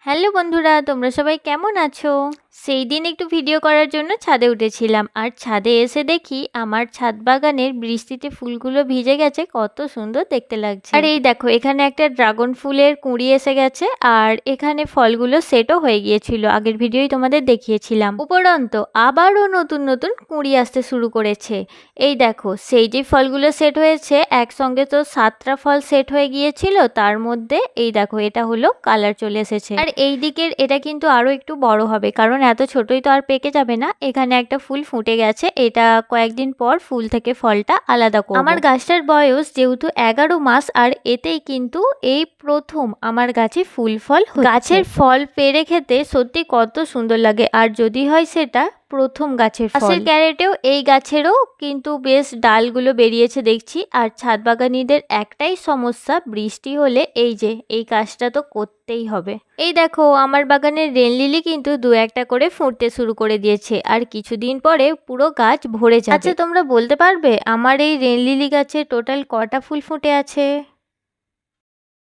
Hello বন্ধুরা, তোমরা সবাই কেমন আছো? সেই দিন একটু ভিডিও করার জন্য ছাদে উঠেছিলাম, আর ছাদে এসে দেখি আমার ছাদ বাগানের বৃষ্টিতে ফুলগুলো ভিজে গেছে, কত সুন্দর দেখতে লাগছে। আর এই দেখো, এখানে একটা ড্রাগন ফুলের কুঁড়ি এসে গেছে, আর এখানে ফলগুলো সেটও হয়ে গিয়েছিল, আগের ভিডিওই তোমাদের দেখিয়েছিলাম। উপরন্ত আবারও নতুন নতুন কুঁড়ি আসতে শুরু করেছে। এই দেখো, সেই যে ফলগুলো সেট হয়েছে একসঙ্গে তো 7টা ফল সেট হয়ে গিয়েছিল, তার মধ্যে এই দেখো এটা হলো কালার চলে এসেছে। আর এই দিকের এটা কিন্তু আরো একটু বড় হবে, কারণ এত ছোটই তো আর পেকে যাবে না। এখানে একটা ফুল ফুটে গেছে, এটা কয়েকদিন পর ফুল থেকে ফলটা আলাদা করব। আমার গাছটার বয়স যেহেতু 11 মাস, আর এতেই কিন্তু এই প্রথম আমার গাছে ফুল ফল হচ্ছে। গাছের ফল পেড়ে খেতে সত্যি কত সুন্দর লাগে, আর যদি হয় সেটা প্রথম গাছের ফল। পাশের ক্যারেটেও এই গাছেরও কিন্তু বেশ ডালগুলো বেরিয়েছে দেখছি। আর ছাদ বাগানীদের একটাই সমস্যা, বৃষ্টি হলে এই যে এই কাজটা তো করতেই হবে। এই দেখো, আমার বাগানের রেন লিলি কিন্তু দু একটা করে ফুটতে শুরু করে দিয়েছে, আর কিছুদিন পরে পুরো গাছ ভরে যাবে। আচ্ছা, তোমরা বলতে পারবে আমার এই রেন লিলি গাছে টোটাল কটা ফুল ফুটে আছে?